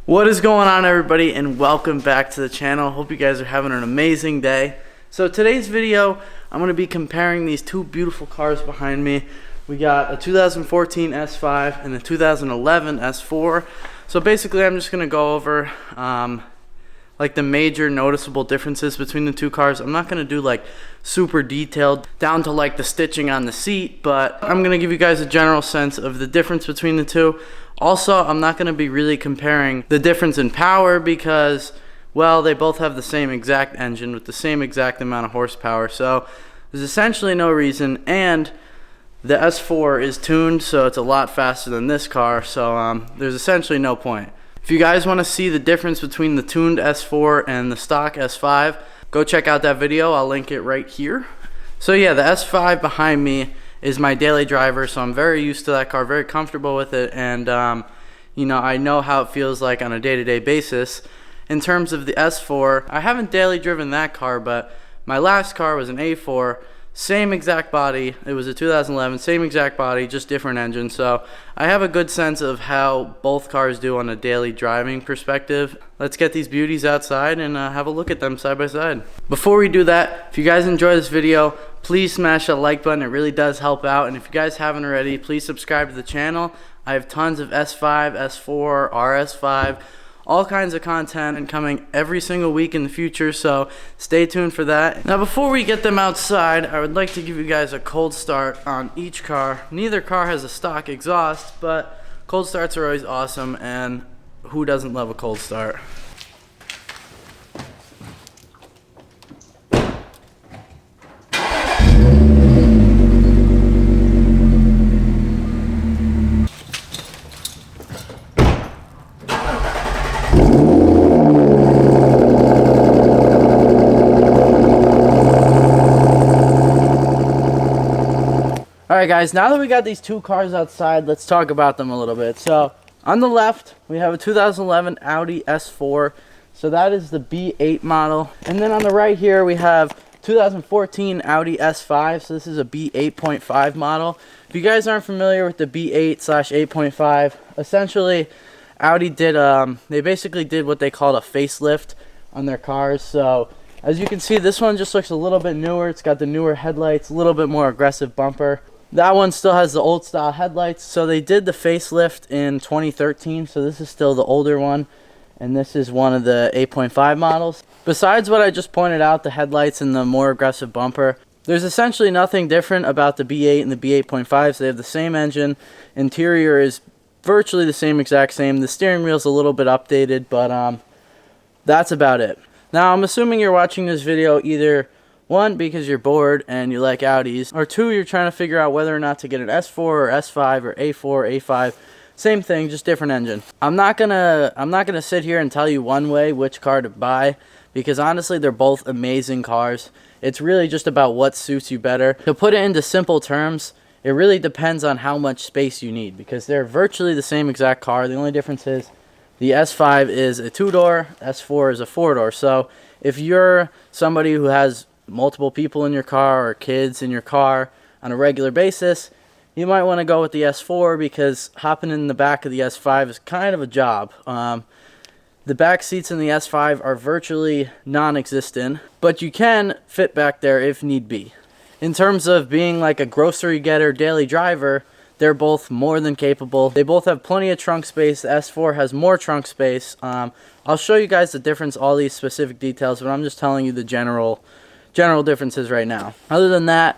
What is going on, everybody, and welcome back to the channel. Hope you guys are having an amazing day. So today's video, I'm going to be comparing these two beautiful cars behind me. We got a 2014 S5 and a 2011 S4. So basically I'm just going to go over like the major noticeable differences between the two cars. I'm not going to do like super detailed down to like the stitching on the seat, but I'm going to give you guys a general sense of the difference between the two. Also, I'm not going to be really comparing the difference in power because, well, they both have the same exact engine with the same exact amount of horsepower. So there's essentially no reason, and the S4 is tuned, so it's a lot faster than this car. So there's essentially no point. If you guys want to see the difference between the tuned S4 and the stock S5, go check out that video. I'll link it right here. So yeah, the S5 behind me is my daily driver, so I'm very used to that car, very comfortable with it, and you know, I know how it feels like on a day-to-day basis. In terms of the S4, I haven't daily driven that car, but my last car was an A4, same exact body. It was a 2011, same exact body, just different engine. So I have a good sense of how both cars do on a daily driving perspective. Let's get these beauties outside and have a look at them side by side. Before we do that, if you guys enjoy this video, please smash that like button. It really does help out. And if you guys haven't already, please subscribe to the channel. I have tons of S5, S4, RS5, all kinds of content and coming every single week in the future, so stay tuned for that. Now before we get them outside, I would like to give you guys a cold start on each car. Neither car has a stock exhaust, but cold starts are always awesome, and who doesn't love a cold start? Alright guys, now that we got these two cars outside, let's talk about them a little bit. So, on the left, we have a 2011 Audi S4. So that is the B8 model. And then on the right here, we have 2014 Audi S5. So this is a B8.5 model. If you guys aren't familiar with the B8/8.5, essentially, Audi did, they basically did what they called a facelift on their cars. So, as you can see, this one just looks a little bit newer. It's got the newer headlights, a little bit more aggressive bumper. That one still has the old style headlights. So they did the facelift in 2013. So this is still the older one. And this is one of the 8.5 models. Besides what I just pointed out, the headlights and the more aggressive bumper, there's essentially nothing different about the B8 and the B8.5. So they have the same engine. Interior is virtually the same exact same. The steering wheel is a little bit updated, but that's about it. Now, I'm assuming you're watching this video either, one, because you're bored and you like Audis, or two, you're trying to figure out whether or not to get an S4 or S5 or A4, A5. Same thing, just different engine. I'm not gonna sit here and tell you one way which car to buy, because honestly, they're both amazing cars. It's really just about what suits you better. To put it into simple terms, it really depends on how much space you need, because they're virtually the same exact car. The only difference is the S5 is a 2-door, S4 is a 4-door. So if you're somebody who has multiple people in your car or kids in your car on a regular basis, you might want to go with the S4, because hopping in the back of the S5 is kind of a job. The back seats in the S5 are virtually non-existent, but you can fit back there if need be. In terms of being like a grocery getter, daily driver, they're both more than capable. They both have plenty of trunk space. The S4 has more trunk space. I'll show you guys the difference, all these specific details, but I'm just telling you the general differences right now. Other than that,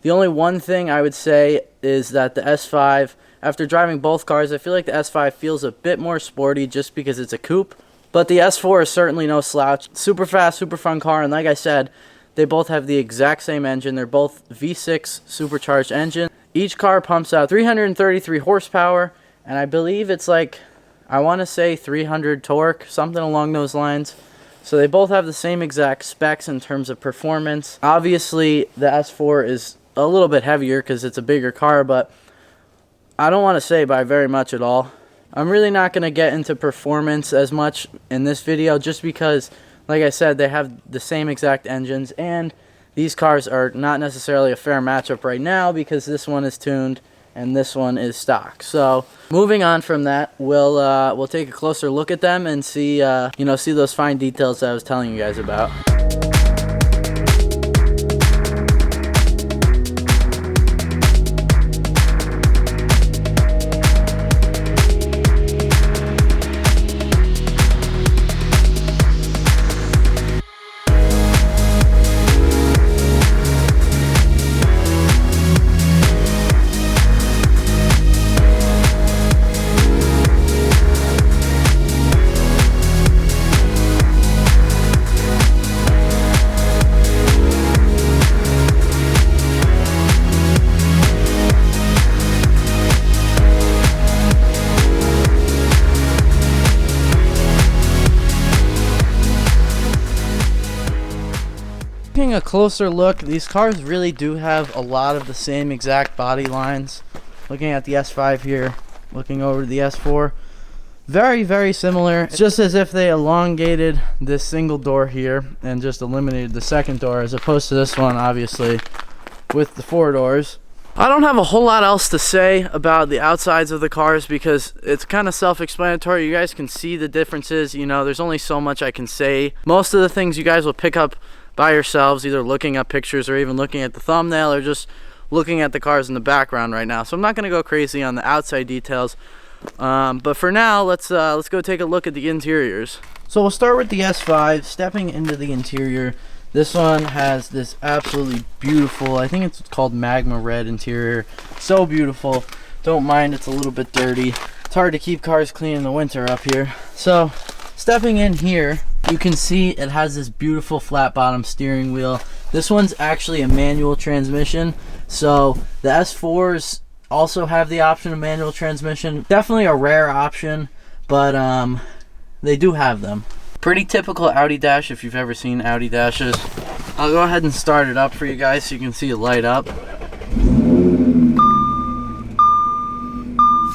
the only one thing I would say is that the S5, after driving both cars, I feel like the S5 feels a bit more sporty just because it's a coupe. But the S4 is certainly no slouch. Super fast, super fun car, and like I said, they both have the exact same engine. They're both V6 supercharged engine. Each car pumps out 333 horsepower, and I believe it's like, I want to say 300 torque, something along those lines. So they both have the same exact specs in terms of performance. Obviously, the S4 is a little bit heavier because it's a bigger car, but I don't want to say by very much at all. I'm really not going to get into performance as much in this video just because, like I said, they have the same exact engines, and these cars are not necessarily a fair matchup right now because this one is tuned and this one is stock. So moving on from that, we'll take a closer look at them and see see those fine details that I was telling you guys about. Taking a closer look, these cars really do have a lot of the same exact body lines. Looking at the S5 here, looking over to the S4, very, very similar. It's just as if they elongated this single door here and just eliminated the second door, as opposed to this one, obviously, with the 4 doors. I don't have a whole lot else to say about the outsides of the cars because it's kind of self-explanatory. You guys can see the differences. There's only so much I can say. Most of the things you guys will pick up by yourselves, either looking at pictures or even looking at the thumbnail or just looking at the cars in the background right now. So I'm not going to go crazy on the outside details, but for now, let's go take a look at the interiors. So we'll start with the S5. Stepping into the interior, this one has this absolutely beautiful, I think it's called magma red interior. So beautiful. Don't mind it's a little bit dirty. It's hard to keep cars clean in the winter up here. So stepping in here, you can see it has this beautiful flat bottom steering wheel. This one's actually a manual transmission. So the S4s also have the option of manual transmission. Definitely a rare option, but they do have them. Pretty typical Audi dash if you've ever seen Audi dashes. I'll go ahead and start it up for you guys so you can see it light up.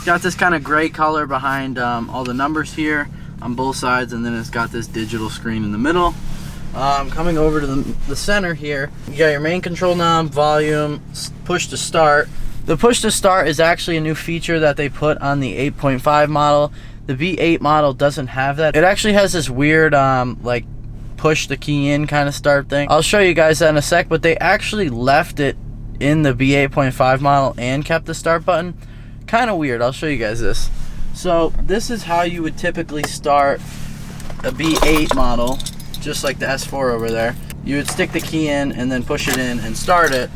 Got this kind of gray color behind all the numbers here on both sides, and then it's got this digital screen in the middle. Coming over to the center here, you got your main control knob, volume, push to start. The push to start is actually a new feature that they put on the 8.5 model. The V8 model doesn't have that. It actually has this weird like push the key in kind of start thing. I'll show you guys that in a sec, but they actually left it in the V8.5 model and kept the start button. Kind of weird. I'll show you guys this. So this is how you would typically start a V8 model, just like the S4 over there. You would stick the key in and then push it in and start it,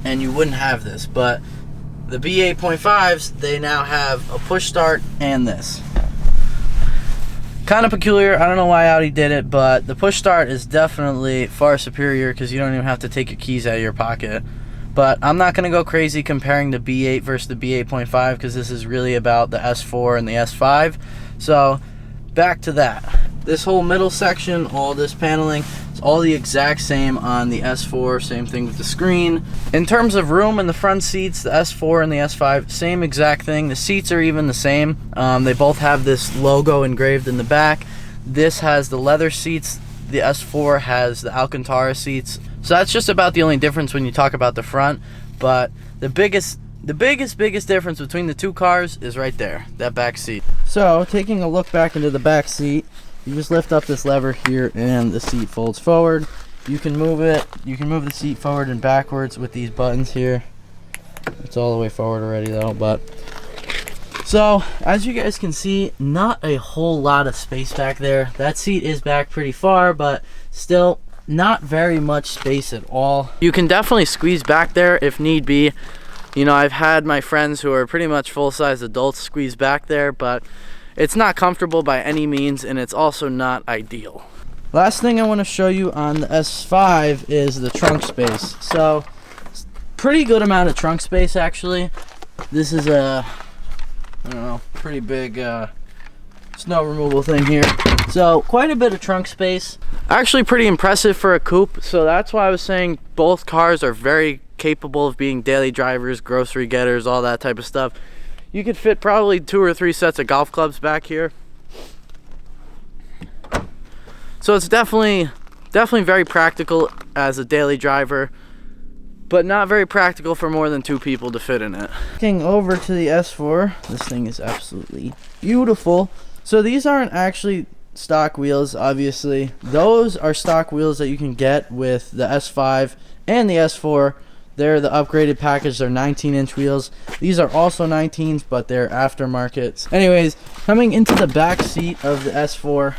and you wouldn't have this. But the V8.5s, they now have a push start and this. Kind of peculiar. I don't know why Audi did it, but the push start is definitely far superior because you don't even have to take your keys out of your pocket. But I'm not going to go crazy comparing the B8 versus the B8.5 because this is really about the S4 and the S5. So back to that. This whole middle section, all this paneling, it's all the exact same on the S4. Same thing with the screen. In terms of room in the front seats, the S4 and the S5, same exact thing. The seats are even the same. They both have this logo engraved in the back. This has the leather seats. The S4 has the Alcantara seats. So that's just about the only difference when you talk about the front. But the biggest difference between the two cars is right there, that back seat. So taking a look back into the back seat, you just lift up this lever here and the seat folds forward. You can move it. You can move the seat forward and backwards with these buttons here. It's all the way forward already though, but so as you guys can see, not a whole lot of space back there. That seat is back pretty far, but still not very much space at all. You can definitely squeeze back there if need be. I've had my friends who are pretty much full-size adults squeeze back there, but it's not comfortable by any means, and it's also not ideal. Last thing I want to show you on the S5 is the trunk space. So pretty good amount of trunk space actually. This is a, I don't know, pretty big snow removal thing here. So quite a bit of trunk space. Actually pretty impressive for a coupe. So that's why I was saying both cars are very capable of being daily drivers, grocery getters, all that type of stuff. You could fit probably 2 or 3 sets of golf clubs back here. So it's definitely very practical as a daily driver. but not very practical for more than 2 people to fit in it. Looking over to the S4, this thing is absolutely beautiful. So these aren't actually stock wheels, obviously. Those are stock wheels that you can get with the S5 and the S4. They're the upgraded package. They're 19-inch wheels. These are also 19s, but they're aftermarkets. Anyways, coming into the back seat of the S4,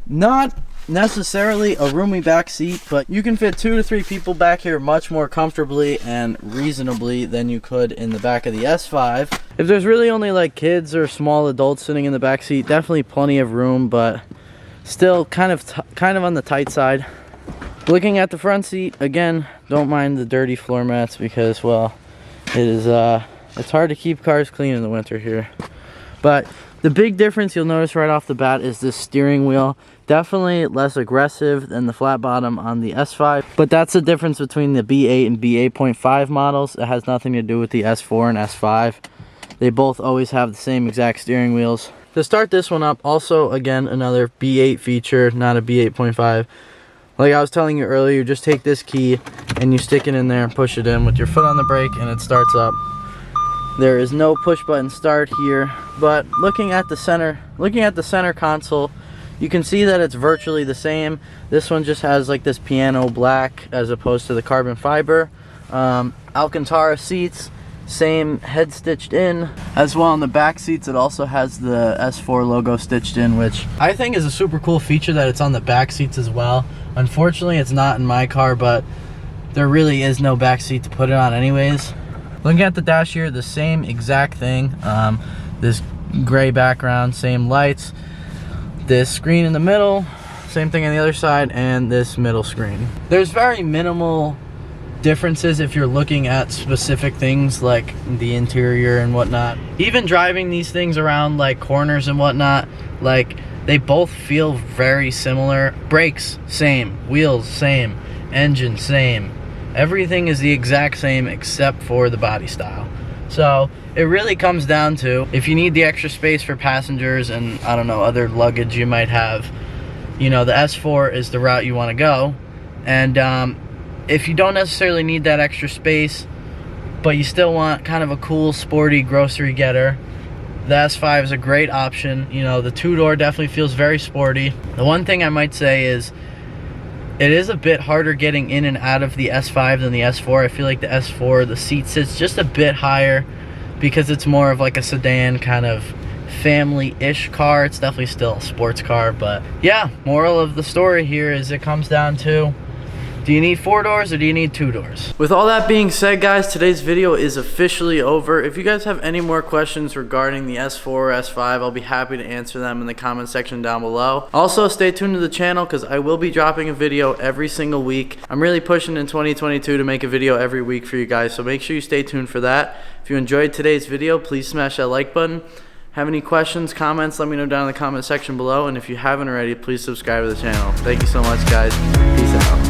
not necessarily a roomy back seat, but you can fit 2 to 3 people back here much more comfortably and reasonably than you could in the back of the S5. If there's really only like kids or small adults sitting in the back seat, definitely plenty of room, but still kind of on the tight side. Looking at the front seat, again, don't mind the dirty floor mats because, well, it's hard to keep cars clean in the winter here. But the big difference you'll notice right off the bat is this steering wheel. Definitely less aggressive than the flat bottom on the S5, but that's the difference between the B8 and B8.5 models. It has nothing to do with the S4 and S5. They both always have the same exact steering wheels. To start this one up, also again another B8 feature, not a B8.5. Like I was telling you earlier, you just take this key and you stick it in there and push it in with your foot on the brake and it starts up. There is no push button start here, but looking at the center console, you can see that it's virtually the same. This one just has like this piano black as opposed to the carbon fiber. Alcantara seats, same head stitched in. As well on the back seats, it also has the S4 logo stitched in, which I think is a super cool feature that it's on the back seats as well. Unfortunately, it's not in my car, but there really is no back seat to put it on anyways. Looking at the dash here, the same exact thing. This gray background, same lights. This screen in the middle, same thing on the other side, and this middle screen. There's very minimal differences if you're looking at specific things like the interior and whatnot. Even driving these things around like corners and whatnot, like they both feel very similar. Brakes, same. Wheels, same. Engine, same. Everything is the exact same except for the body style. So it really comes down to, if you need the extra space for passengers and I don't know, other luggage you might have, you know, the S4 is the route you want to go. And if you don't necessarily need that extra space, but you still want kind of a cool, sporty grocery getter, the S5 is a great option. You know, the 2-door definitely feels very sporty. The one thing I might say is it is a bit harder getting in and out of the S5 than the S4. I feel like the S4, the seat sits just a bit higher because it's more of like a sedan kind of family-ish car. It's definitely still a sports car, but yeah, moral of the story here is it comes down to, do you need 4 doors or do you need 2 doors? With all that being said, guys, today's video is officially over. If you guys have any more questions regarding the S4 or S5, I'll be happy to answer them in the comment section down below. Also, stay tuned to the channel because I will be dropping a video every single week. I'm really pushing in 2022 to make a video every week for you guys, so make sure you stay tuned for that. If you enjoyed today's video, please smash that like button. Have any questions, comments, let me know down in the comment section below. And if you haven't already, please subscribe to the channel. Thank you so much, guys. Peace out.